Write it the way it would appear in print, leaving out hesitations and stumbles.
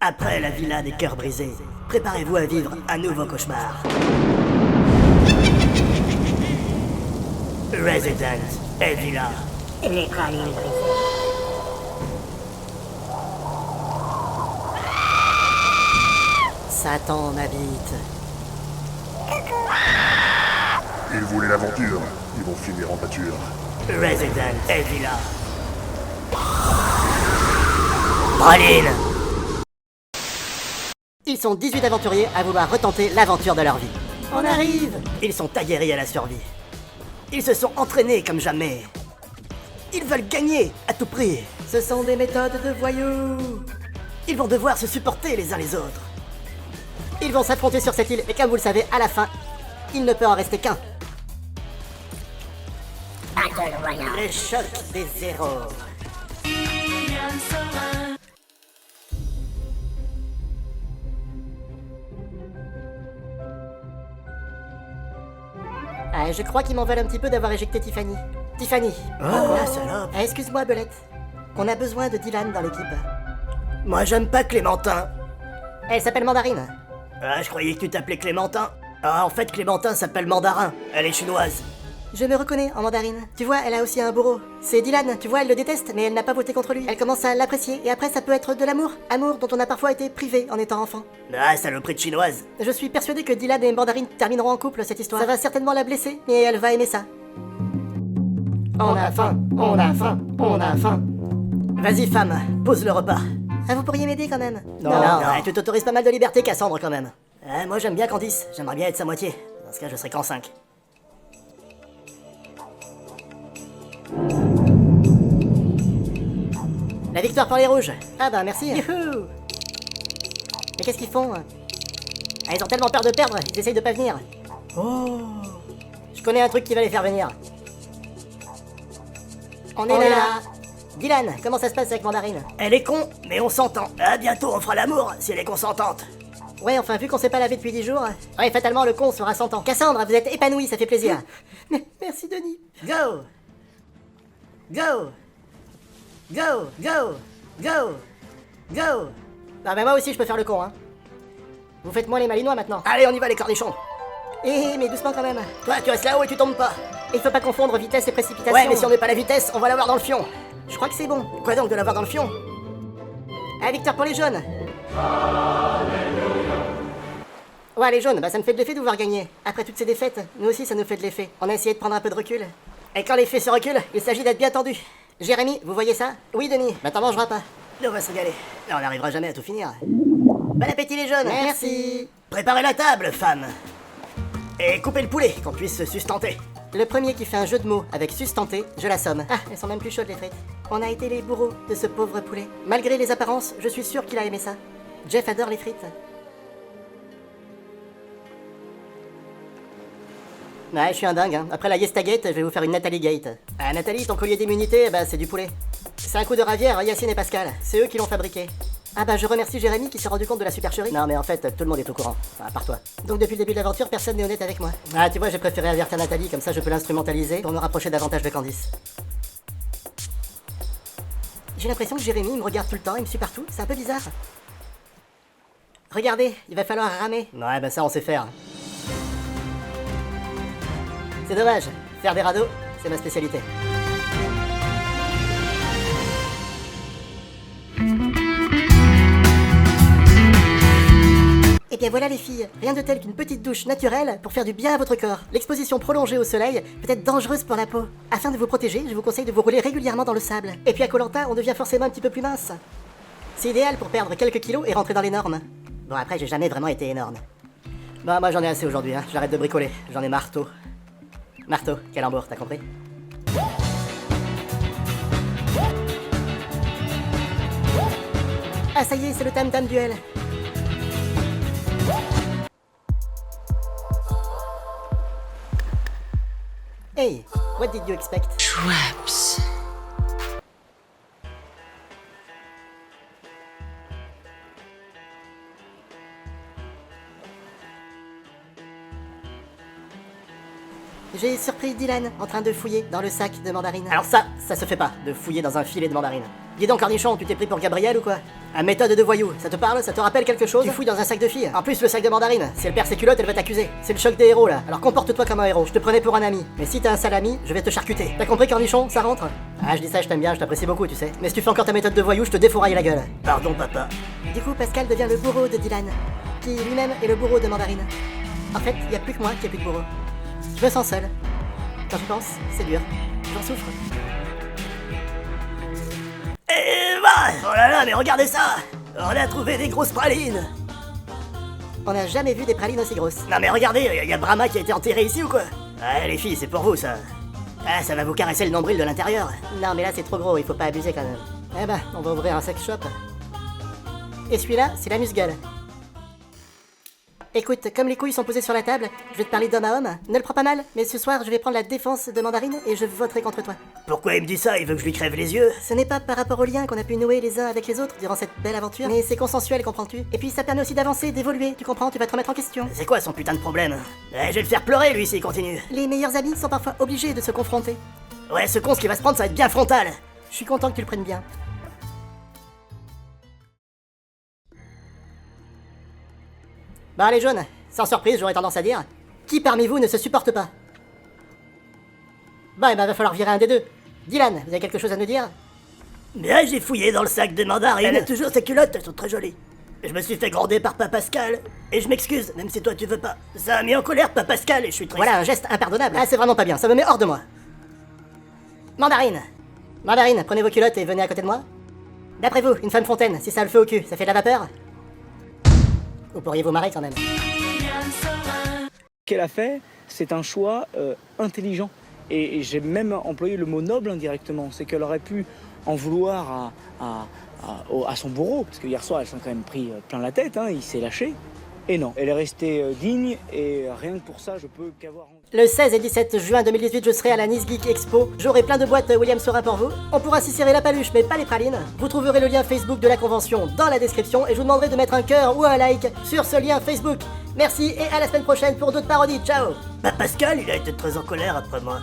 Après la villa des cœurs brisés, préparez-vous à vivre un nouveau cauchemar. Resident Evil. Les pralines brisées. Satan m'habite. Ils voulaient l'aventure, ils vont finir en pâture. Resident Evil. Praline. Ils sont 18 aventuriers à vouloir retenter l'aventure de leur vie. On arrive. Ils sont aguerris à la survie. Ils se sont entraînés comme jamais. Ils veulent gagner à tout prix. Ce sont des méthodes de voyous. Ils vont devoir se supporter les uns les autres. Ils vont s'affronter sur cette île et comme vous le savez, à la fin, il ne peut en rester qu'un. Battle Royale. Le choc des zéros. Ah, je crois qu'ils m'en veulent un petit peu d'avoir éjecté Tiffany. Tiffany. Oh, la salope. Ah, excuse-moi, Belette. On a besoin de Dylan dans l'équipe. Moi, j'aime pas Clémentin. Elle s'appelle Mandarine. Ah, je croyais que tu t'appelais Clémentin. Ah, en fait, Clémentin s'appelle Mandarin. Elle est chinoise. Je me reconnais en Mandarine. Tu vois, elle a aussi un bourreau. C'est Dylan, tu vois, elle le déteste, mais elle n'a pas voté contre lui. Elle commence à l'apprécier, et après ça peut être de l'amour. Amour dont on a parfois été privé en étant enfant. Ah, saloperie de chinoise. Je suis persuadé que Dylan et Mandarine termineront en couple, cette histoire. Ça va certainement la blesser, mais elle va aimer ça. On a faim, on a faim, on a faim. Vas-y, femme, pose le repas. Ah, vous pourriez m'aider quand même? Non, tu t'autorises pas mal de liberté, Cassandre, quand même. Ah, moi j'aime bien Candice, j'aimerais bien être sa moitié. Dans ce cas, je serais qu'en 5. La victoire pour les rouges. Ah bah merci. Youhou. Mais qu'est-ce qu'ils font? Ah, ils ont tellement peur de perdre, ils essayent de pas venir. Oh. Je connais un truc qui va les faire venir. On est là. Dylan, comment ça se passe avec Mandarine? Elle est con, mais on s'entend. Ah, bientôt on fera l'amour, si elle est consentante. Ouais, enfin, vu qu'on s'est pas lavé depuis 10 jours... Ouais, fatalement, le con sera 100 ans. Cassandre, vous êtes épanouie, ça fait plaisir. Merci, Denis. Go. Go. Go, go, go, go. Ah bah moi aussi je peux faire le con, hein. Vous faites moins les malinois maintenant. Allez, on y va les cornichons. Mais doucement quand même. Toi, tu restes là-haut et tu tombes pas. Il faut pas confondre vitesse et précipitation. Ouais, mais si on n'est pas la vitesse, on va l'avoir dans le fion. Je crois que c'est bon. Quoi donc de l'avoir dans le fion? Ah, victoire pour les jaunes. Ouais, les jaunes, bah ça me fait de l'effet de vous voir gagner. Après toutes ces défaites, nous aussi ça nous fait de l'effet. On a essayé de prendre un peu de recul. Et quand l'effet se recule, il s'agit d'être bien tendu. Jérémy, vous voyez ça? Oui, Denis. Bah t'en mangeras pas. Là, on va se régaler. Là, on n'arrivera jamais à tout finir. Bon appétit, les jeunes. Merci. Préparez la table, femme. Et coupez le poulet, qu'on puisse se sustenter. Le premier qui fait un jeu de mots avec sustenter, je l'assomme. Ah, elles sont même plus chaudes, les frites. On a été les bourreaux de ce pauvre poulet. Malgré les apparences, je suis sûr qu'il a aimé ça. Jeff adore les frites. Ouais, je suis un dingue, hein. Après la Yestagate, je vais vous faire une Nathalie Gate. Ah, Nathalie, ton collier d'immunité, bah c'est du poulet. C'est un coup de ravière, Yacine et Pascal. C'est eux qui l'ont fabriqué. Ah bah je remercie Jérémy qui s'est rendu compte de la supercherie. Non mais en fait, tout le monde est au courant. Enfin, à part toi. Donc depuis le début de l'aventure, personne n'est honnête avec moi. Ah, tu vois, j'ai préféré avertir Nathalie, comme ça je peux l'instrumentaliser pour me rapprocher davantage de Candice. J'ai l'impression que Jérémy me regarde tout le temps, il me suit partout, c'est un peu bizarre. Regardez, il va falloir ramer. Ouais, bah ça on sait faire. C'est dommage, faire des radeaux, c'est ma spécialité. Et bien voilà les filles, rien de tel qu'une petite douche naturelle pour faire du bien à votre corps. L'exposition prolongée au soleil peut être dangereuse pour la peau. Afin de vous protéger, je vous conseille de vous rouler régulièrement dans le sable. Et puis à Koh Lanta, on devient forcément un petit peu plus mince. C'est idéal pour perdre quelques kilos et rentrer dans les normes. Bon après, j'ai jamais vraiment été énorme. Bah moi j'en ai assez aujourd'hui, hein. J'arrête de bricoler, j'en ai marteau. Marteau, calembour, t'as compris? Ah ça y est, c'est le tam-tam duel. Hey, what did you expect? Traps. J'ai surpris Dylan en train de fouiller dans le sac de mandarine. Alors ça se fait pas, de fouiller dans un filet de mandarine. Dis donc, Cornichon, tu t'es pris pour Gabriel ou quoi? Un méthode de voyou, ça te parle? Ça te rappelle quelque chose? Tu fouilles dans un sac de filles. En plus, le sac de mandarine. Si elle perd ses culottes, elle va t'accuser. C'est le choc des héros là. Alors comporte-toi comme un héros. Je te prenais pour un ami. Mais si t'as un sale ami, je vais te charcuter. T'as compris, Cornichon? Ça rentre? Ah, je dis ça, je t'aime bien, je t'apprécie beaucoup, tu sais. Mais si tu fais encore ta méthode de voyou, je te défouraille la gueule. Pardon, papa. Du coup, Pascal devient le bourreau de Dylan, qui lui-même est le bourreau de Mandarine. En fait, il y a plus que moi qui ai plus de bourreau. Je me sens seul. Quand j'y pense, c'est dur. J'en souffre. Et bah, oh là là, mais regardez ça. On a trouvé des grosses pralines. On n'a jamais vu des pralines aussi grosses. Non mais regardez, y a Brahma qui a été enterré ici ou quoi? Ah les filles, c'est pour vous ça. Ah, ça va vous caresser le nombril de l'intérieur. Non, mais là, c'est trop gros, il faut pas abuser quand même. Eh ben, on va ouvrir un sex shop. Et celui-là, c'est l'amuse-gueule. Écoute, comme les couilles sont posées sur la table, je vais te parler d'homme à homme. Ne le prends pas mal, mais ce soir, je vais prendre la défense de Mandarine et je voterai contre toi. Pourquoi il me dit ça? Il veut que je lui crève les yeux? Ce n'est pas par rapport aux liens qu'on a pu nouer les uns avec les autres durant cette belle aventure, mais c'est consensuel, comprends-tu? Et puis ça permet aussi d'avancer, d'évoluer, tu comprends? Tu vas te remettre en question. C'est quoi son putain de problème? Je vais le faire pleurer lui s'il continue. Les meilleurs amis sont parfois obligés de se confronter. Ouais, ce con, ce qui va se prendre, ça va être bien frontal. Je suis content que tu le prennes bien. Bah les jaunes, sans surprise, j'aurais tendance à dire, qui parmi vous ne se supporte pas? Bah eh ben va falloir virer un des deux. Dylan, vous avez quelque chose à nous dire? Bien, j'ai fouillé dans le sac de Mandarine. Elle a toujours ses culottes, elles sont très jolies. Je me suis fait gronder par Papa Pascal, et je m'excuse, même si toi tu veux pas. Ça a mis en colère Papa Pascal et je suis triste. Voilà un geste impardonnable. Ah c'est vraiment pas bien, ça me met hors de moi. Mandarine, Mandarine, prenez vos culottes et venez à côté de moi. D'après vous, une femme fontaine, si ça a le feu au cul, ça fait de la vapeur? Vous pourriez vous marrer quand même. Qu'elle a fait, c'est un choix intelligent. Et j'ai même employé le mot noble indirectement. C'est qu'elle aurait pu en vouloir à son bourreau, parce que hier soir, elle s'en a quand même pris plein la tête, hein, il s'est lâché. Et non, elle est restée digne, et rien que pour ça, je peux qu'avoir... Le 16 et 17 juin 2018, je serai à la Nice Geek Expo. J'aurai plein de boîtes William Saurin pour vous. On pourra s'y serrer la paluche, mais pas les pralines. Vous trouverez le lien Facebook de la convention dans la description, et je vous demanderai de mettre un cœur ou un like sur ce lien Facebook. Merci, et à la semaine prochaine pour d'autres parodies. Ciao! Bah Pascal, il a été très en colère après moi.